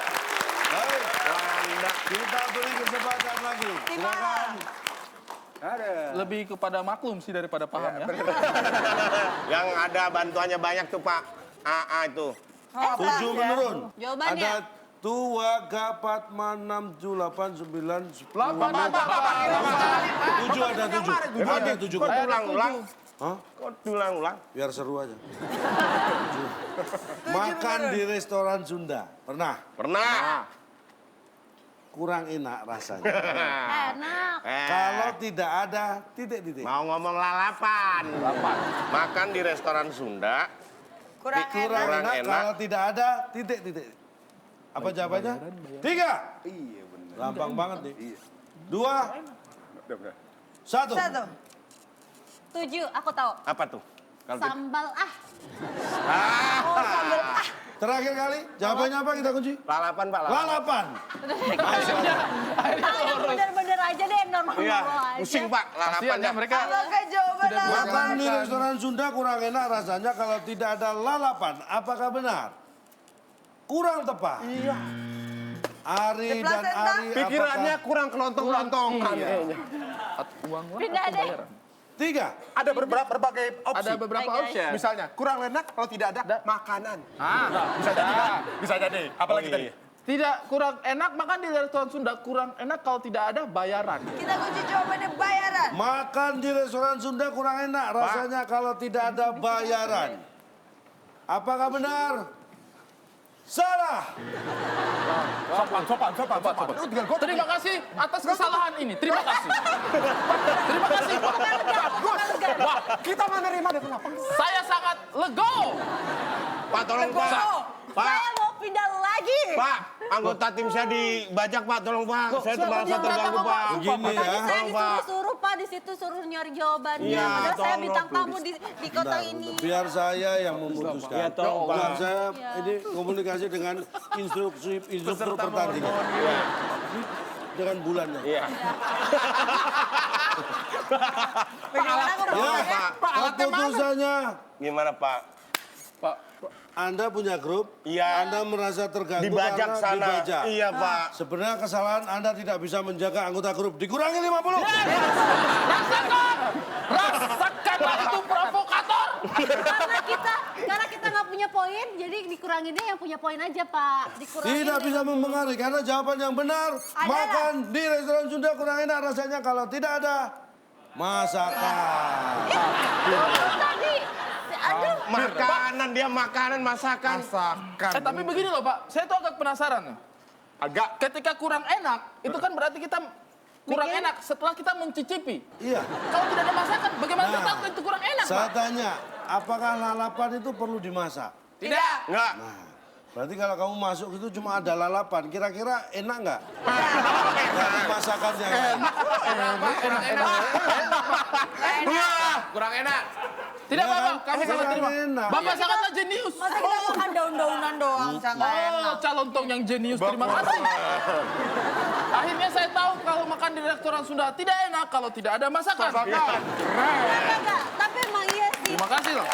Baik. Landa. Kita beri kesempatan lagi. Tim Silakan. Lebih kepada maklum sih daripada paham ya. Yang ada bantuannya banyak tuh Pak. AA itu. 7 menurun. Jawabannya? Ada 2, 4, 5, 6, 7, 8, 9, 10. 7 ada 7. Ada 7. Kok diulang-ulang? Hah? Kok diulang-ulang? Biar seru aja. Makan di restoran Sunda. Pernah? Pernah. Kurang enak rasanya. Enak. Kalau tidak ada titik-titik. Mau ngomong lalapan. Makan di restoran Sunda. Kurang Kurang enak. enak, enak. kalau tidak ada titik-titik. Apa jawabannya? 3. Iya, benar. Gampang banget nih. 2, 1. Satu. 7, aku tahu. Apa tuh? Kalau gitu. Sambal Ah. Oh sambal ah. Terakhir kali, jawabannya apa kita kunci? Lalapan Pak. Lalapan. Ah, yang bener-bener aja deh, yang Iya, normal-normal aja. pusing Pak Kasihan lalapannya. ya mereka. Apakah jawaban Sudah lalapan? Makan di restoran Sunda kurang enak rasanya kalau tidak ada lalapan. Apakah benar? Kurang tepat. Iya. Ari The dan placenta. Ari, Pikirannya apakah kurang kelontongan kayaknya. Uang Pindah deh. 3? Ada berbagai opsi. Ada beberapa Hai, guys. option. Misalnya, kurang enak kalau tidak ada makanan. Ah, Bisa jadi kan? Bisa jadi. Apalagi Oh, tadi? iya. Tidak kurang enak makan di restoran Sunda, kurang enak kalau tidak ada bayaran. Kita kunci jawabannya bayaran. Makan di restoran Sunda kurang enak rasanya kalau tidak ada bayaran. Apakah benar? Salah. Sopan. Lu tinggal gua. Terima kasih atas kesalahan ini. Terima kasih. Terima kasih. Wah, kita menerima dan kenapa? Saya sangat legowo. Pak, tolong Pak. Pak, Saya mau pindah lagi. Pak, anggota tim saya dibajak Pak, tolong Pak. Saya merasa terganggu Pak. Begini ya. Tadi saya Tolong, Pak. disuruh-suruh Pak di situ suruh nyari jawabannya. Iya, Padahal saya tolong, bintang please. tamu di kota ini. Biar saya yang memutuskan. Ya, tolong, Pak. Biar saya ini komunikasi dengan instruktur pertandingan. Dengan bulannya. Iya. Bagaimana Ya, keputusannya? keputusannya Gimana Pak? Pak, Anda punya grup, Iya. Anda merasa terganggu Dibajak karena sana. dibajak. Iya Pak. Sebenarnya kesalahan Anda tidak bisa menjaga anggota grup. Dikurangi 50. rasakanlah itu provokator. Karena kita nggak punya poin, jadi dikuranginnya yang punya poin aja Pak. Dikurangin. Tidak bisa mempengaruhi karena jawaban yang benar. Makan di restoran Sunda kurang enak rasanya kalau tidak ada masakan. Tadi, aduh. Makanan dia makanan masakan. Tapi begini loh Pak, saya tuh agak penasaran. Agak. Ketika kurang enak, itu kan berarti kita kurang enak setelah kita mencicipi. Iya. Kalau tidak ada masakan, bagaimana kita Nah, tahu itu kurang enak Saya Pak? tanya, apakah lalapan itu perlu dimasak? Tidak. Enggak. Berarti kalau kamu masuk itu cuma ada lalapan, kira-kira enak nggak? Dari masakannya. Kurang enak. Tidak Ya Bapak, kan? kami sangat terima. Enak. Bapak sangatlah jenius. Masa kita makan daun-daunan doang, sangat enak. Oh, calon tong yang jenius, terima kasih. Akhirnya saya tahu kalau makan di restoran Sunda tidak enak kalau tidak ada masakan. Enggak. Tapi emang iya sih. Terima kasih loh.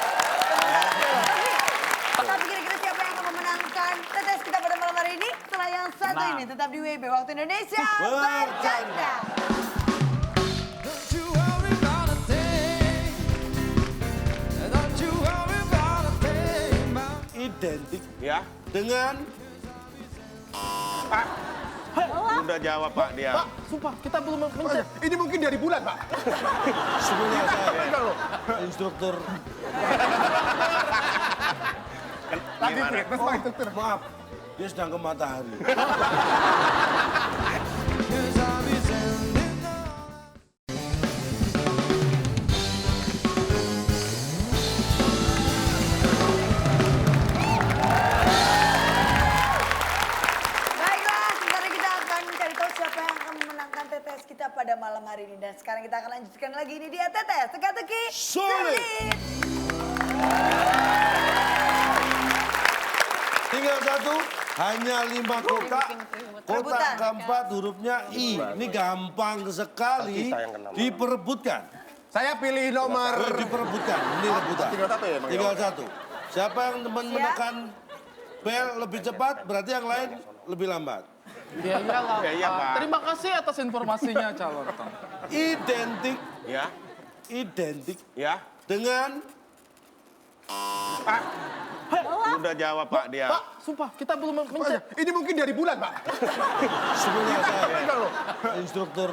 Tapi kira-kira siapa yang akan memenangkan tetes kita pada malam hari ini? Setelah yang satu ini tetap di WB Waktu Indonesia Bercanda. Identik Ya. dengan Udah jawab Pak dia. Pak, sumpah kita belum mencet. Ini mungkin dari bulan, Pak. sebenarnya saya instruktur. Tadi Gimana? fitness Pak instruktur. Maaf, dia sedang ke matahari. Baiklah, sebentar kita akan cari tahu siapa yang akan memenangkan tetes kita pada malam hari ini. Dan sekarang kita akan lanjutkan lagi, ini dia tetes teka-teki Sulit. Tinggal satu, hanya 5 kotak. Kotak Rebutan. keempat hurufnya I. Ini gampang sekali Kita yang kena. diperebutkan. Saya pilih nomor... Diperebutkan, ini rebutan. Tinggal satu ya, Bang? Tinggal satu. Siapa yang menekan bel lebih cepat, berarti yang lain lebih lambat. Ya iyalah. Ya, iya, Pak. Terima kasih atas informasinya calon tong. Identik, Ya. identik Ya. dengan Udah jawab Pak dia. Pak, sumpah kita belum mencet. Ini mungkin dari bulan, Pak. sebenarnya saya Enggak loh. instruktur.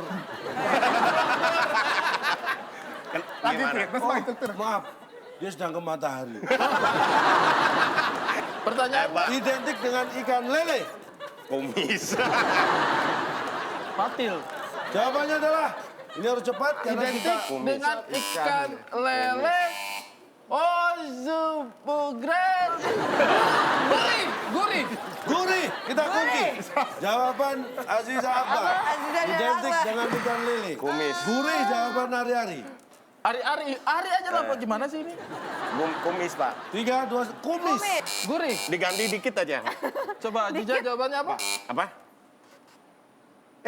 Tadi Gimana? fitness Pak instruktur. Maaf, dia sedang ke matahari. Pertanyaan Pak. Identik dengan ikan lele. Kumis. Fatil. Jawabannya adalah, ini harus cepat karena kita... Identik dengan ikan lele. Oh, zupugret. Gurih, gurih. Gurih, kita kunci. Jawaban Aziza apa? Aziza adalah Identik apa? dengan ikan lele. Kumis. Gurih jawaban hari-hari. Ari aja lah Pak, gimana sih ini? Kumis Pak. 3, 2, kumis. Gurih. Diganti dikit aja. Coba Jija jawabannya apa? Apa?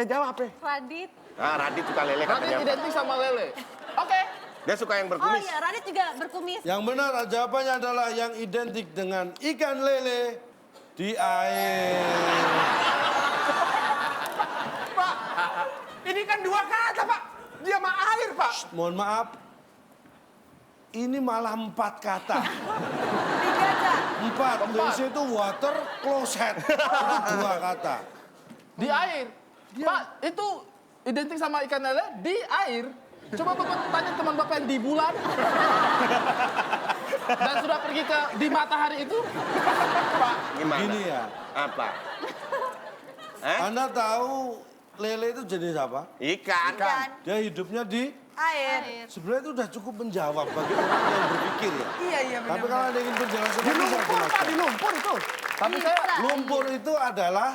Jawab apa? Radit. Ah, Radit suka lele Radit katanya. Pak. identik sama lele. Oke. Dia suka yang Oh berkumis. iya, Radit juga berkumis. Yang benar jawabannya adalah yang identik dengan ikan lele di air. Pak, ini kan 2 kata, Pak. Dia mah air, Pak. Mohon maaf, ini malah 4 kata. 3 kata. 4. WC itu water closet. Itu 2 kata. Di air. Pak, itu identik sama ikan lele di air. Coba Bapak tanya teman Bapak yang di bulan. Dan sudah pergi ke di matahari itu. Pak, gimana? Gini ya, Apa? Anda tahu lele itu jenis apa? Ikan. Dia hidupnya di Air. sebenarnya itu udah cukup menjawab bagi orang yang berpikir ya. Iya Tapi benar. kalau Anda ingin penjelasan Di bisa lumpur, Pak, jelaskan. di lumpur itu. Tapi saya Lumpur itu adalah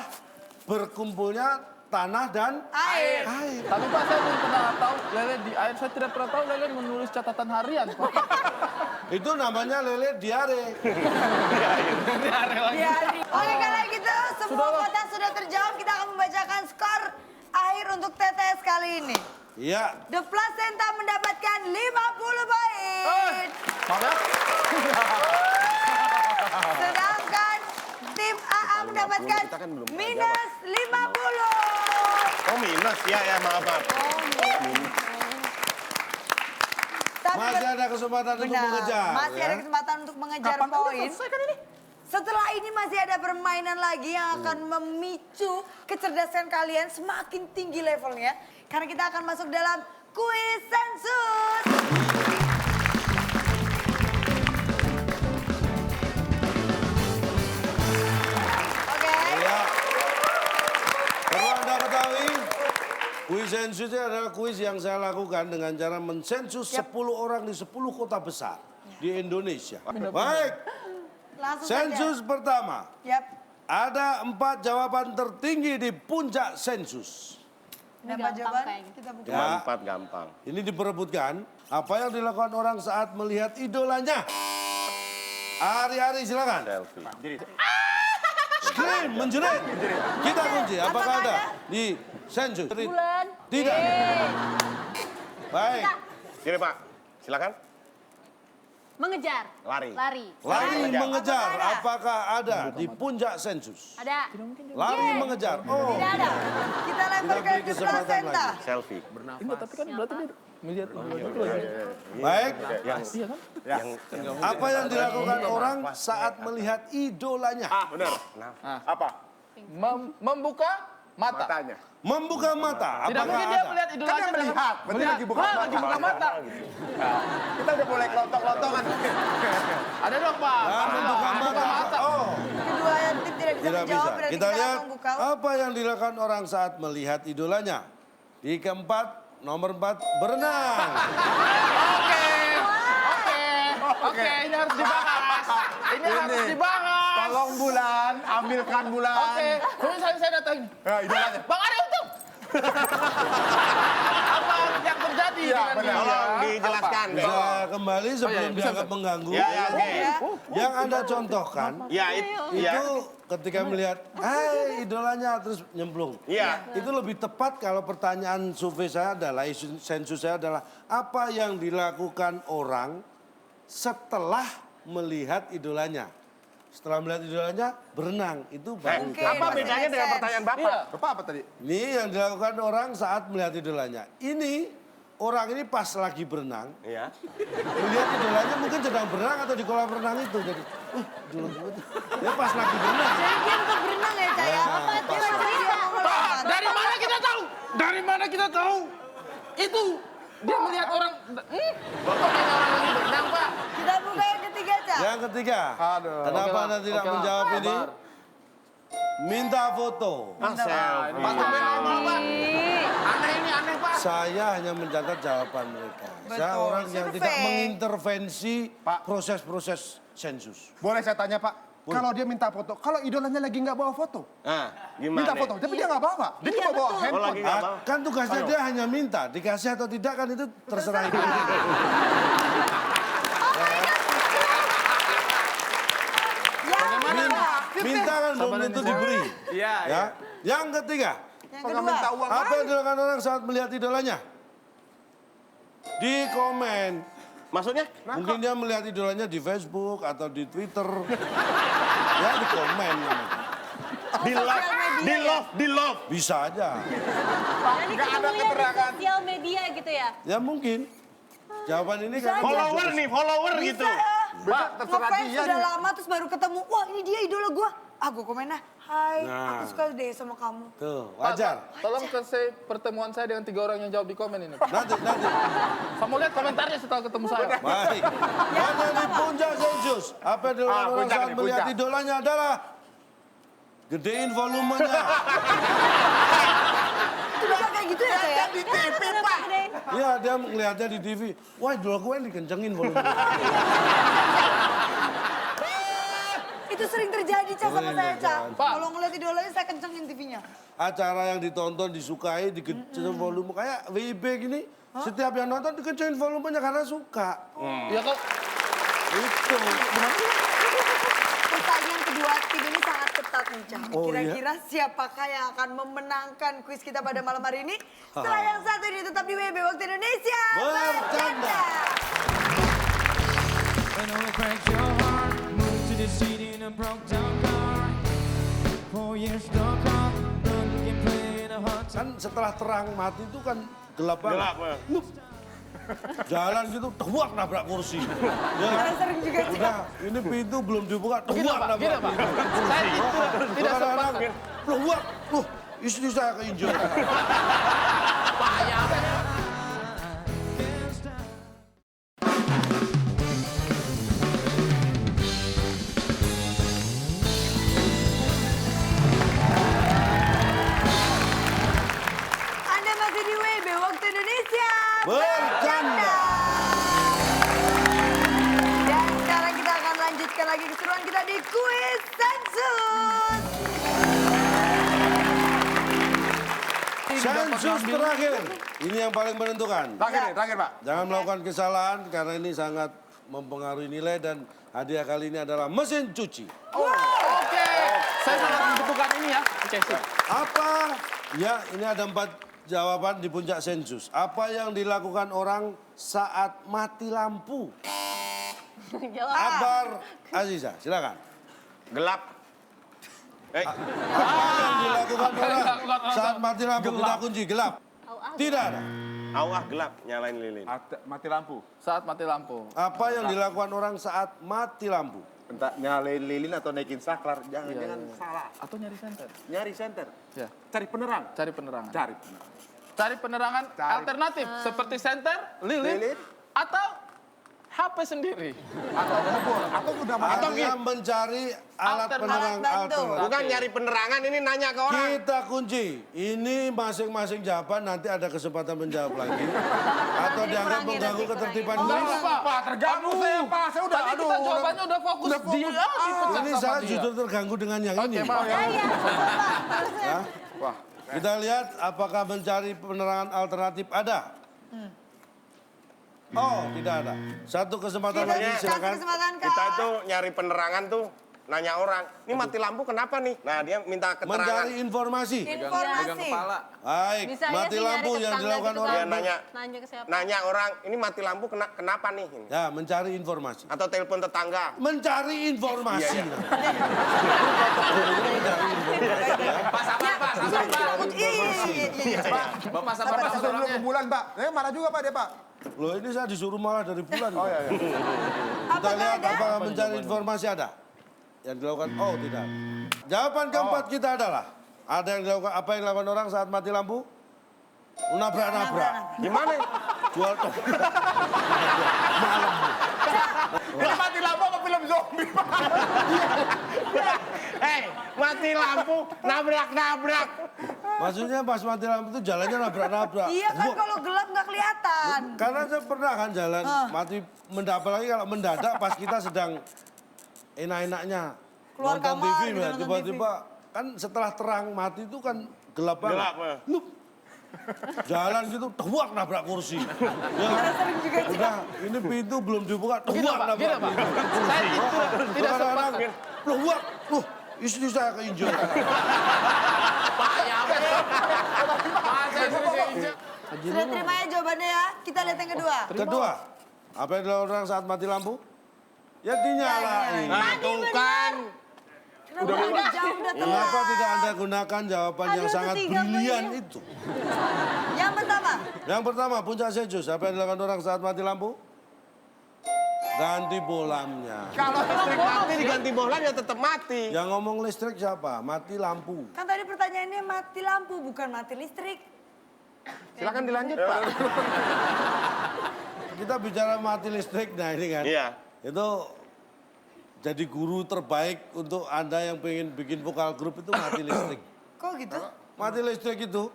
berkumpulnya tanah dan Air. air. Tapi Pak, saya belum pernah tahu lele di air. Saya tidak pernah tahu lele menulis catatan harian, Pak. Itu namanya lele diare. Diari. Oke kalau gitu semua kata sudah terjawab, kita akan membacakan skor akhir untuk TTS kali ini. Iya. The Placenta mendapatkan 50 poin. Maaf ya. Sedangkan tim AA mendapatkan minus 50. Oh minus, ya maaf. Tapi Masih ada kesempatan untuk benar, mengejar. masih ya. ada kesempatan untuk mengejar Kapan Anda poin. selesaikan ini? Setelah ini masih ada permainan lagi yang akan memicu kecerdasan kalian semakin tinggi levelnya. Karena kita akan masuk dalam kuis sensus. Oke. Ya. Perlu Anda ketahui, kuis sensus ini adalah kuis yang saya lakukan dengan cara mensensus 10 orang di 10 kota besar di Indonesia. Baik, Langsung sensus pertama. saja. Yap. Ada 4 jawaban tertinggi di puncak sensus. Dapat gampang jawaban? kayaknya. Kita buka. Ya. Gampang. Ini diperebutkan. Apa yang dilakukan orang saat melihat idolanya? Ari-ari silakan. Selfie. Screen menjerit. Kita kunci. Apakah ada di sensus? Bulan. Tidak. Baik. Sini Pak, silakan. Mengejar. Lari. Lari. Lari mengejar. Apakah ada? Apakah ada di puncak sensus? Ada. Lari mengejar. Oh. Tidak ada. Kita lempar ke The Placenta. Selfie. Enggak, tapi kan berarti dia melihat itu lagi. Baik. Iya kan? Apa yang dilakukan orang saat melihat idolanya? Benar. Apa? Membuka mata. Matanya. Membuka mata. Tidak Apakah mungkin dia ada? melihat idolanya. Kan dia melihat, berarti lagi buka mata. Lagi buka mata. Kita udah mulai kelontok-kelontongan. Ada dong, Pak. Membuka mata. Oh. Kedua tim tidak bisa Tidak menjawab, bisa. berarti Kita lihat akan buka. apa yang dilakukan orang saat melihat idolanya. Di keempat, nomor 4, berenang. Oke, ini harus dibahas. Ini harus dibahas. Tolong Bulan, ambilkan Bulan. Oke, kemudian saya datang. Ya, idolanya. Bang Ari Untung. Apa yang terjadi Iya, dengan benar. dia? Tolong dijelaskan deh. Bisa kembali sebelum bisa, dianggap bisa. mengganggu. Ya, oke. Yang Anda contohkan, Ya, itu ketika melihat, idolanya terus nyemplung. Iya. Itu lebih tepat kalau pertanyaan survei saya adalah, isu sensus saya adalah, apa yang dilakukan orang setelah melihat idolanya? Setelah melihat idolanya, berenang. Itu baru. Oke. Apa bedanya dengan pertanyaan Bapak? Iya. Bapak apa tadi? Ini yang dilakukan orang saat melihat idolanya. Ini, orang ini pas lagi berenang, Iya. melihat idolanya mungkin sedang berenang atau di kolam renang itu. Jadi, idola gue tuh. Dia pas lagi berenang. Jadi dia untuk berenang ya, Caya? Apa itu Dia cerita? melompat. Dari mana kita tahu? Dari mana kita tahu? Itu dia melihat orang. Pokoknya orang lagi berenang, Pak. Kita buka yang ketiga, Cak. Yang ketiga, Aduh. kenapa Oke, Anda Pak. tidak Oke, Pak. menjawab ini? Sabar. Minta foto. Selfie. Pak, sampai normal, Pak. Aneh ini, aneh, Pak. Saya hanya mencatat jawaban mereka. Saya Betul. orang yang tidak Survei. mengintervensi Pak. proses-proses sensus. Boleh saya tanya Pak? Kalau dia minta foto, kalau idolanya lagi nggak bawa foto, Nah, gimana? minta foto, tapi dia nggak bawa. Dia cuma bawa Oh, handphone. lagi nggak bawa. Kan tugasnya dia hanya minta, dikasih atau tidak kan itu terserah itu. Minta kan belum tentu diberi. Iya, Ya. Yang ketiga, Yang Kok nggak minta kedua. uang apa yang dilakukan orang saat melihat idolanya? Di komen. Maksudnya? Mungkin dia melihat idolanya di Facebook atau di Twitter. Ya di komen. Di love, di love, di love. Bisa aja. Jadi Nggak ada ketemunya di keterangan. sosial media gitu ya? Ya mungkin. Jawaban ini kan Follower nih, follower gitu. terserah ngefans dia udah nih. lama terus baru ketemu, wah ini dia idola gue. Ah gue komen lah, hai Nah. aku suka deh sama kamu. Tuh, Pak, wajar. tolong kasih pertemuan saya dengan 3 orang yang jawab di komen ini. Nanti. Saya mau lihat komentarnya setelah ketemu saya. Baik. Karena di puncak sensus, apa yang dilakukan orang puncak saat nih, melihat puncak. idolanya adalah gedein volumenya. Itu bisa kayak gitu ya saya? Di TV, Pak. Iya, dia melihatnya di TV. Wah, idola gue dikencengin volumenya. Itu sering terjadi Ca sama Sering saya Ca. terjadi. Pak. Kalau ngeliat idolanya saya kencengin TV-nya. Acara yang ditonton, disukai, dikencengin volume. Kayak WIB gini, setiap yang nonton dikencengin volumenya karena suka. Ya kok Itu. Pertanyaan kedua tim ini sangat ketat nih Ca. Oh, Kira-kira siapakah yang akan memenangkan kuis kita pada malam hari ini? Setelah yang satu ini tetap di WB Waktu Indonesia. Bercanda. And I'll break your heart. Move to the city in a broke down car. 4 years dark out. Don't get play in a hot Kan setelah terang mati itu kan gelap banget. Gelap, ya. Nup. Jalan gitu, tuak nabrak kursi. Ya, Saya sering juga Ca. udah, ini pintu belum dibuka, begini tuak Pak, nabrak gini Pak. kursi. Saya itu tidak sempat. Kadang-kadang, tuak, istri saya keinjak. Anda masih di WB Waktu Indonesia. Bercanda. Dan sekarang kita akan lanjutkan lagi keseruan kita di kuis sensus. Sensus terakhir. Ini yang paling menentukan. Terakhir, Pak. Jangan melakukan kesalahan karena ini sangat mempengaruhi nilai dan hadiah kali ini adalah mesin cuci. Oke, saya sangat membutuhkan ini ya. Oke, sip. Apa? Ya, ini ada 4 jawaban di puncak sensus. Apa yang dilakukan orang saat mati lampu? Jawab. Akbar Aziza, silakan. Gelap. Apa yang dilakukan orang saat mati lampu? Kita kunci gelap. Tidak ada. Awah gelap, nyalain lilin. Mati lampu. Saat mati lampu. Apa yang dilakukan orang saat mati lampu? Entah nyalain lilin atau naikin saklar, jangan Iya, jangan iya. salah. Atau nyari senter. Nyari senter, Ya, cari penerang. cari penerangan. Cari penerang. Cari penerangan alternatif seperti senter, lilin, Lilin. atau HP sendiri. Atau ngebor, atau udah mati. Artinya mencari alat Alternatif. penerang Alat bantu. alternatif. Bukan nyari penerangan, ini nanya ke orang. Kita kunci. Ini masing-masing jawaban nanti ada kesempatan menjawab lagi. Atau dianggap dikurangi, mengganggu nanti ketertiban Enggak, kuis. Pak. terganggu saya, Pak. Saya udah, Tadi kita jawabannya udah fokus. Dia dipecat Ini sama saya dia. justru terganggu dengan yang Oke, ini. maaf ya. Ya. Kita lihat apakah mencari penerangan alternatif ada. Oh, tidak ada. Satu kesempatan lagi, Kasih silakan. kesempatan Kak. Kita itu nyari penerangan tuh nanya orang, ini mati lampu kenapa nih? Nah dia minta keterangan. Mencari informasi. Megang Informasi. kepala. Baik, Bisa aja mati sih nyari lampu yang tetangga dilakukan gitu orang. Dia kan. nanya, Nanya ke siapa? nanya orang, ini mati lampu kenapa nih? Ya, mencari informasi. Atau telepon tetangga. Mencari informasi. Pak, sabar, Pak, sabar, Pak. Iya. Bapak sabar, Pak, Masuk dulu orangnya. ke bulan, Pak. Marah juga, Pak, dia, Pak. Loh, ini saya disuruh malah dari bulan. Oh, iya, iya. Kita Apakah lihat ada? apakah mencari informasi ada. Yang dilakukan, oh tidak. Jawaban keempat kita adalah, ada yang dilakukan, apa yang dilakukan orang saat mati lampu? Nabrak-nabrak. Gimana? Jual tok. Ini mati lampu apa film zombie, Pak? Hei, mati lampu, nabrak-nabrak. Maksudnya pas mati lampu itu jalannya nabrak-nabrak. Iya kan kalau gelap nggak kelihatan. Karena saya pernah kan jalan mati mendadak, apalagi kalau mendadak pas kita sedang enak-enaknya Keluar nonton kamar, TV, gitu, ya, nonton tiba-tiba kan setelah terang mati itu kan gelap banget. Gelap, ya. Nup. Jalan gitu, tuak nabrak kursi. Ya, Saya sering juga Ca. udah, ini pintu belum dibuka, tuak Begini, Pak, nabrak gini, Pak. kursi. Saya itu tidak sempat. Kadang-kadang, loh, istri saya keinjak. Pak, ya ampun. Pak, saya sering keinjak. Sudah terima ya jawabannya ya. Kita lihat yang kedua. Kedua, apa yang dilakukan orang saat mati lampu? Ya dinyalain. Nah tuh kan. Udah jauh udah telat. Kenapa tidak Anda gunakan jawaban yang Aduh, sangat ketiga brilian poinnya. itu? Yang pertama. Yang pertama, puncak sensus. Apa yang dilakukan orang saat mati lampu? Ganti bohlamnya. Kalau listrik mati diganti bohlam ya tetap mati. Yang ngomong listrik siapa? Mati lampu. Kan tadi pertanyaannya mati lampu, bukan mati listrik. Silakan dilanjut, Pak. Kita bicara mati listrik, nah ini kan. Iya. Itu jadi guru terbaik untuk Anda yang pengen bikin vokal grup itu mati listrik. Kok gitu? Mati listrik itu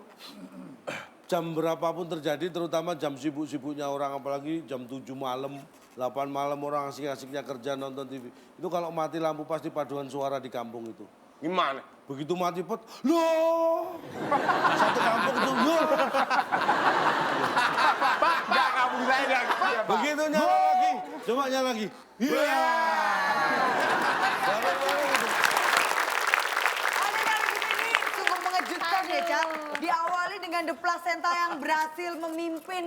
jam berapapun terjadi, terutama jam sibuk-sibuknya orang, apalagi jam 7 malam, 8 malam orang asik-asiknya kerja nonton TV. Itu kalau mati lampu pasti paduan suara di kampung itu. Gimana? Begitu mati pot, loh! Satu kampung itu, loh! Pak, nggak kampung saya dia. Begitu nyala lagi, coba nyala lagi. Iya! Analisis ini sungguh mengejutkan ya, Cak. Diawali dengan The Placenta yang berhasil memimpin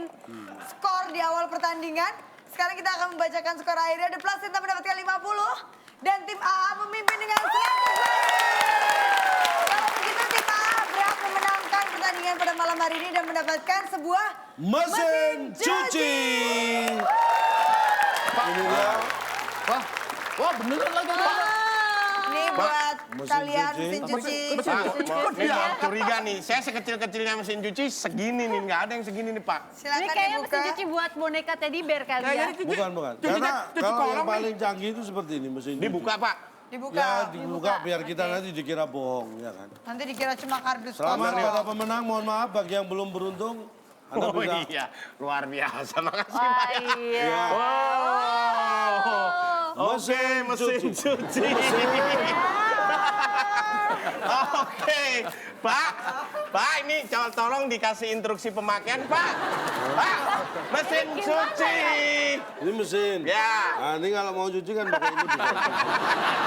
skor di awal pertandingan. Sekarang kita akan membacakan skor akhirnya. The Placenta mendapatkan 50 dan tim AA memimpin dengan 100. Kalau begitu tim AA berhak memenangkan pertandingan pada malam hari ini dan mendapatkan sebuah Mesin cuci! Ini dia. Wah beneran lagi Pak. Ini buat mesin kalian cuci. mesin cuci. Pak, ini mau curiga nih. Saya sekecil-kecilnya mesin cuci segini nih. Nggak ada yang segini nih, Pak. Ini Silakan kayaknya dibuka. mesin cuci buat boneka teddy bear kali ya. Bukan. Karena kalau yang paling canggih itu seperti ini mesin cuci. Dibuka, Pak. Dibuka. Ya, dibuka biar kita nanti dikira bohong, ya kan. Nanti dikira cuma kardus. Selamat kosong. pada pemenang, mohon maaf bagi yang belum beruntung. Anda Oh bisa iya, luar biasa. Makasih, Wah Pak. iya. Oke, mesin cuci. Oke, Pak, ini tolong dikasih instruksi pemakaian, Pak. Pak, mesin cuci. ini mesin. Ya. Nah, ini kalau mau cuci kan pakai ini bisa.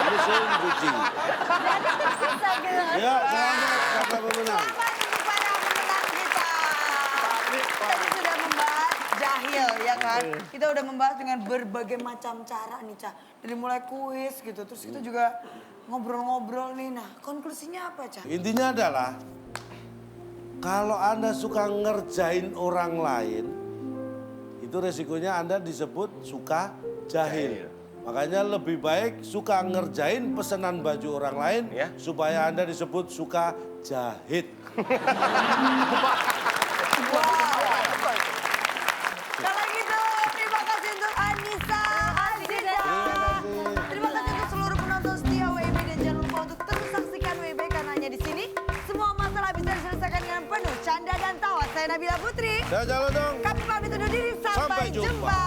Mesin cuci. Bisa gitu. Ya, selamat kata pemenang. Selamat untuk para pemenang kita. Tadi sudah membahas jahil ya kan. Kita udah membahas dengan berbagai macam cara nih Ca. Dari mulai kuis gitu. Terus kita juga ngobrol-ngobrol nih. Nah konklusinya apa Ca? Intinya adalah kalau Anda suka ngerjain orang lain, itu resikonya Anda disebut suka jahil. Makanya lebih baik suka ngerjain pesanan baju orang lain Ya. supaya Anda disebut suka jahit. Kalau gitu terima kasih untuk Anissa Azida. Terima kasih untuk seluruh penonton setia WIB dan jangan lupa untuk terus saksikan WIB karena hanya di sini semua masalah bisa diselesaikan dengan penuh canda dan tawa. Saya Nabila Putri. Saya jalan dong. Kami pamit undur diri. Sampai Sampai jumpa. jumpa.